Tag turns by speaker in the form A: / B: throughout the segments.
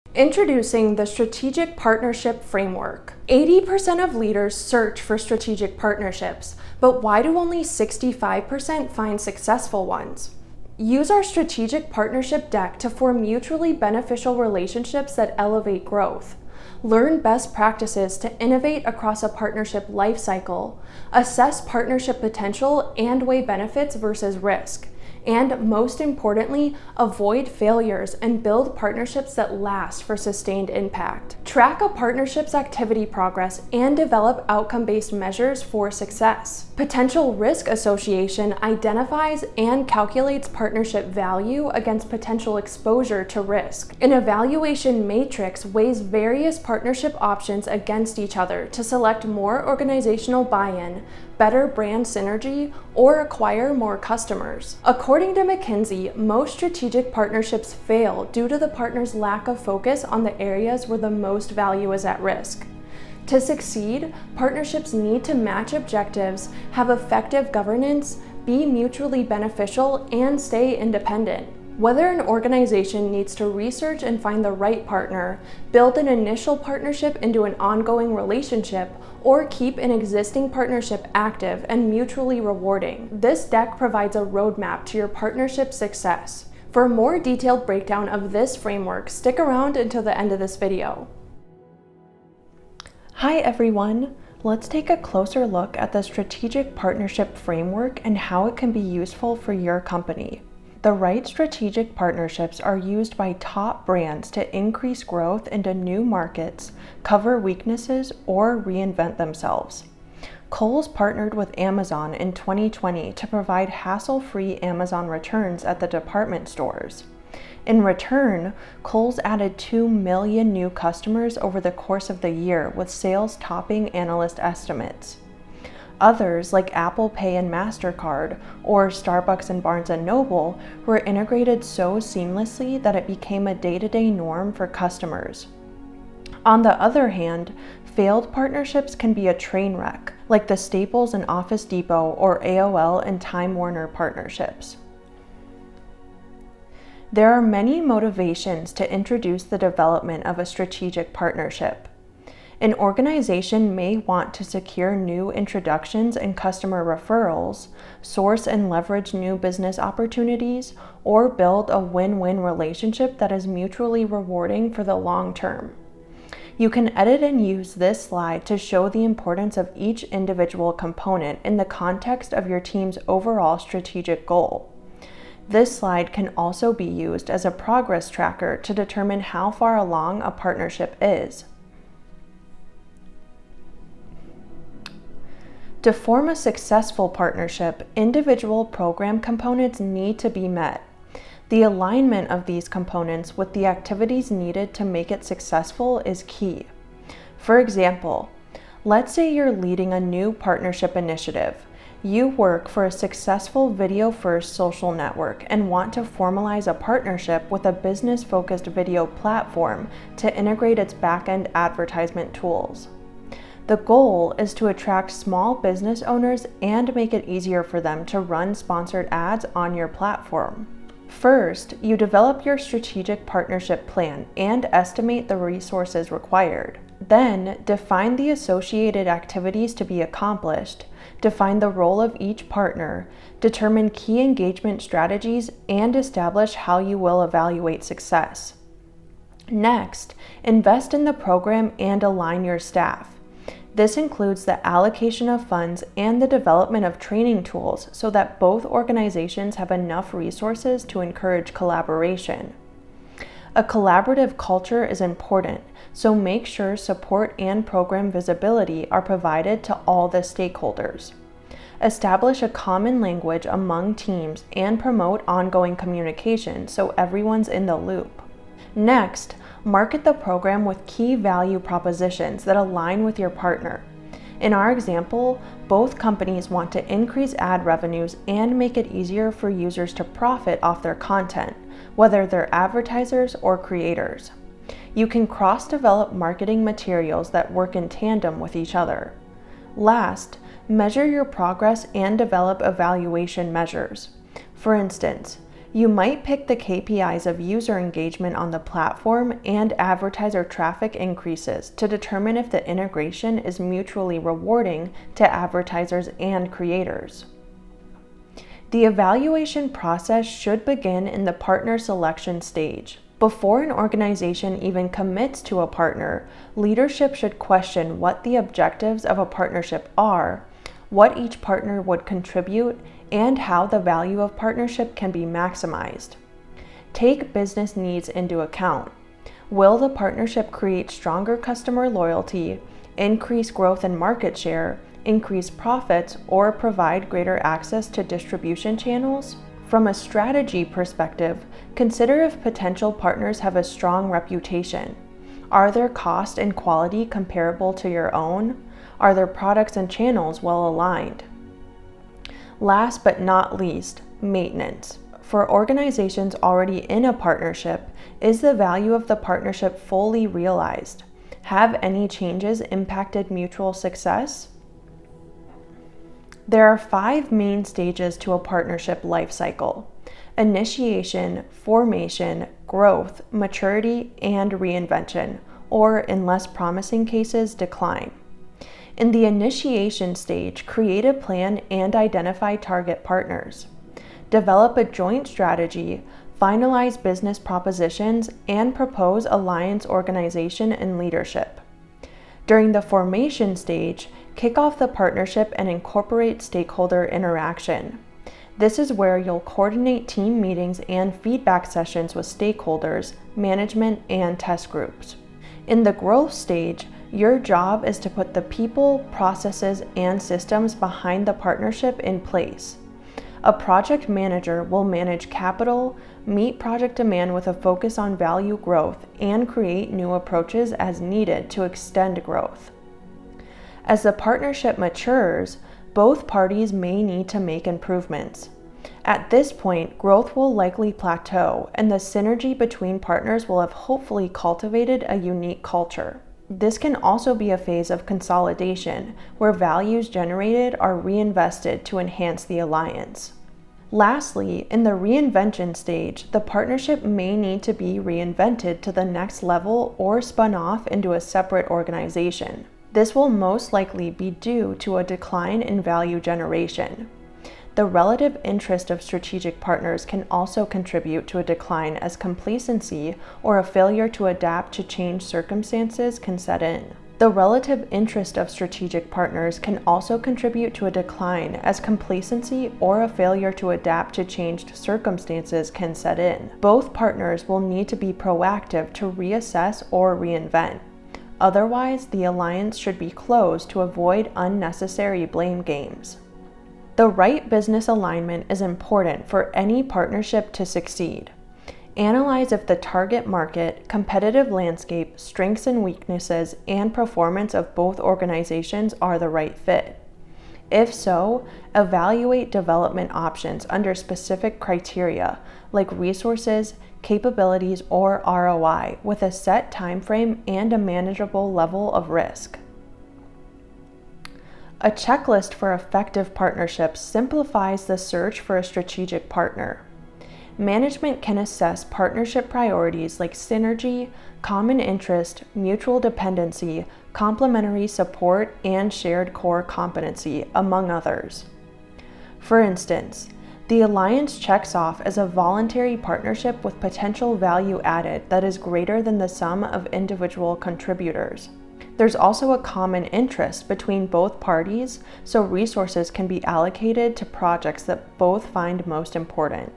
A: Introducing the Strategic Partnership Framework. 80% of leaders search for strategic partnerships, but why do only 65% find successful ones? Use our strategic partnership deck to form mutually beneficial relationships that elevate growth. Learn best practices to innovate across a partnership lifecycle, assess partnership potential and weigh benefits versus risk. And most importantly, avoid failures and build partnerships that last for sustained impact. Track a partnership's activity progress and develop outcome-based measures for success. Potential risk association identifies and calculates partnership value against potential exposure to risk. An evaluation matrix weighs various partnership options against each other to select more organizational buy-in, better brand synergy, or acquire more customers. According to McKinsey, most strategic partnerships fail due to the partner's lack of focus on the areas where the most value is at risk. To succeed, partnerships need to match objectives, have effective governance, be mutually beneficial, and stay independent. Whether an organization needs to research and find the right partner, build an initial partnership into an ongoing relationship, or keep an existing partnership active and mutually rewarding, this deck provides a roadmap to your partnership success. For a more detailed breakdown of this framework, stick around until the end of this video. Hi everyone! Let's take a closer look at the Strategic Partnership Framework and how it can be useful for your company. The right strategic partnerships are used by top brands to increase growth into new markets, cover weaknesses, or reinvent themselves. Kohl's partnered with Amazon in 2020 to provide hassle-free Amazon returns at the department stores. In return, Kohl's added 2 million new customers over the course of the year, with sales topping analyst estimates. Others, like Apple Pay and MasterCard, or Starbucks and Barnes & Noble, were integrated so seamlessly that it became a day-to-day norm for customers. On the other hand, failed partnerships can be a train wreck, like the Staples and Office Depot or AOL and Time Warner partnerships. There are many motivations to introduce the development of a strategic partnership. An organization may want to secure new introductions and customer referrals, source and leverage new business opportunities, or build a win-win relationship that is mutually rewarding for the long term. You can edit and use this slide to show the importance of each individual component in the context of your team's overall strategic goal. This slide can also be used as a progress tracker to determine how far along a partnership is. To form a successful partnership, individual program components need to be met. The alignment of these components with the activities needed to make it successful is key. For example, let's say you're leading a new partnership initiative. You work for a successful video-first social network and want to formalize a partnership with a business-focused video platform to integrate its back-end advertisement tools. The goal is to attract small business owners and make it easier for them to run sponsored ads on your platform. First, you develop your strategic partnership plan and estimate the resources required. Then, define the associated activities to be accomplished, define the role of each partner, determine key engagement strategies, and establish how you will evaluate success. Next, invest in the program and align your staff. This includes the allocation of funds and the development of training tools so that both organizations have enough resources to encourage collaboration. A collaborative culture is important, so make sure support and program visibility are provided to all the stakeholders. Establish a common language among teams and promote ongoing communication so everyone's in the loop. Next, market the program with key value propositions that align with your partner. In our example, both companies want to increase ad revenues and make it easier for users to profit off their content, whether they're advertisers or creators. You can cross-develop marketing materials that work in tandem with each other. Last, measure your progress and develop evaluation measures. For instance, You might pick the KPIs of user engagement on the platform and advertiser traffic increases to determine if the integration is mutually rewarding to advertisers and creators. The evaluation process should begin in the partner selection stage. Before an organization even commits to a partner, leadership should question what the objectives of a partnership are, what each partner would contribute, and how the value of partnership can be maximized. Take business needs into account. Will the partnership create stronger customer loyalty, increase growth and market share, increase profits, or provide greater access to distribution channels? From a strategy perspective, consider if potential partners have a strong reputation. Are their cost and quality comparable to your own? Are their products and channels well aligned? Last but not least, maintenance. For organizations already in a partnership, is the value of the partnership fully realized? Have any changes impacted mutual success? There are 5 main stages to a partnership life cycle: initiation, formation, growth, maturity, and reinvention, or in less promising cases, decline. In the initiation stage, create a plan and identify target partners. Develop a joint strategy, finalize business propositions, and propose alliance organization and leadership. During the formation stage, kick off the partnership and incorporate stakeholder interaction. This is where you'll coordinate team meetings and feedback sessions with stakeholders, management, and test groups. In the growth stage, your job is to put the people, processes, and systems behind the partnership in place. A project manager will manage capital, meet project demand with a focus on value growth, and create new approaches as needed to extend growth. As the partnership matures, both parties may need to make improvements. At this point, growth will likely plateau, and the synergy between partners will have hopefully cultivated a unique culture. This can also be a phase of consolidation, where values generated are reinvested to enhance the alliance. Lastly, in the reinvention stage, the partnership may need to be reinvented to the next level or spun off into a separate organization. This will most likely be due to a decline in value generation. The relative interest of strategic partners can also contribute to a decline, as complacency or a failure to adapt to changed circumstances can set in. The relative interest of strategic partners can also contribute to a decline, as complacency or a failure to adapt to changed circumstances can set in. Both partners will need to be proactive to reassess or reinvent. Otherwise, the alliance should be closed to avoid unnecessary blame games. The right business alignment is important for any partnership to succeed. Analyze if the target market, competitive landscape, strengths and weaknesses, and performance of both organizations are the right fit. If so, evaluate development options under specific criteria like resources, capabilities, or ROI with a set time frame and a manageable level of risk. A checklist for effective partnerships simplifies the search for a strategic partner. Management can assess partnership priorities like synergy, common interest, mutual dependency, complementary support, and shared core competency, among others. For instance, the alliance checks off as a voluntary partnership with potential value added that is greater than the sum of individual contributors. There's also a common interest between both parties, so resources can be allocated to projects that both find most important.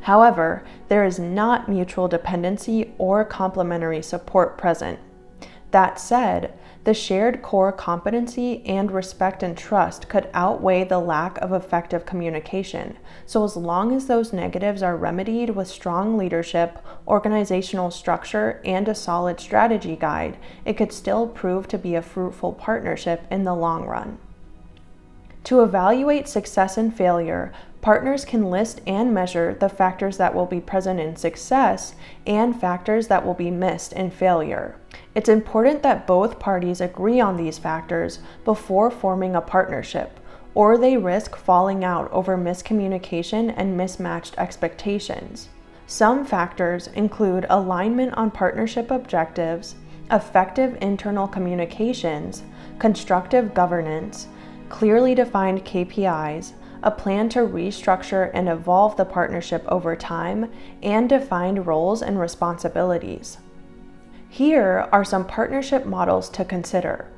A: However, there is not mutual dependency or complementary support present. That said, the shared core competency and respect and trust could outweigh the lack of effective communication. So as long as those negatives are remedied with strong leadership, organizational structure, and a solid strategy guide, it could still prove to be a fruitful partnership in the long run. To evaluate success and failure, partners can list and measure the factors that will be present in success and factors that will be missed in failure. It's important that both parties agree on these factors before forming a partnership, or they risk falling out over miscommunication and mismatched expectations. Some factors include alignment on partnership objectives, effective internal communications, constructive governance, clearly defined KPIs, a plan to restructure and evolve the partnership over time, and defined roles and responsibilities. Here are some partnership models to consider.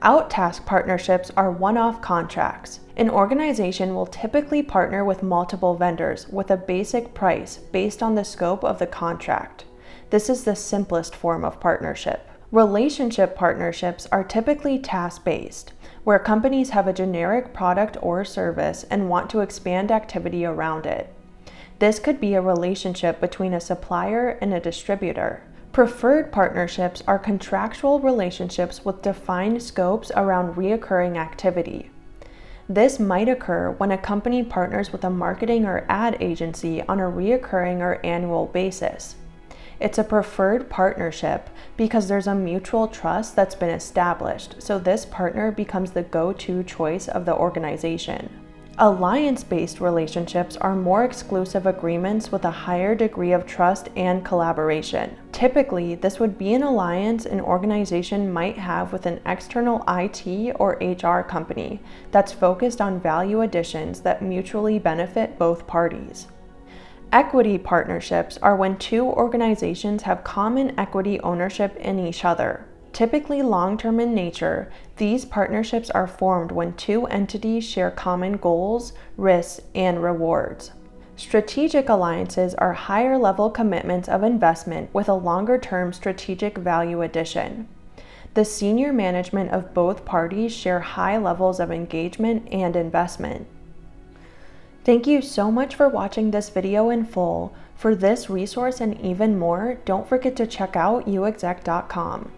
A: Out-task partnerships are one-off contracts. An organization will typically partner with multiple vendors with a basic price based on the scope of the contract. This is the simplest form of partnership. Relationship partnerships are typically task-based, where companies have a generic product or service and want to expand activity around it. This could be a relationship between a supplier and a distributor. Preferred partnerships are contractual relationships with defined scopes around recurring activity. This might occur when a company partners with a marketing or ad agency on a recurring or annual basis. It's a preferred partnership because there's a mutual trust that's been established, so this partner becomes the go-to choice of the organization. Alliance-based relationships are more exclusive agreements with a higher degree of trust and collaboration. Typically, this would be an alliance an organization might have with an external IT or HR company that's focused on value additions that mutually benefit both parties. Equity partnerships are when two organizations have common equity ownership in each other. Typically long-term in nature, these partnerships are formed when two entities share common goals, risks, and rewards. Strategic alliances are higher-level commitments of investment with a longer-term strategic value addition. The senior management of both parties share high levels of engagement and investment. Thank you so much for watching this video in full. For this resource and even more, don't forget to check out uexec.com.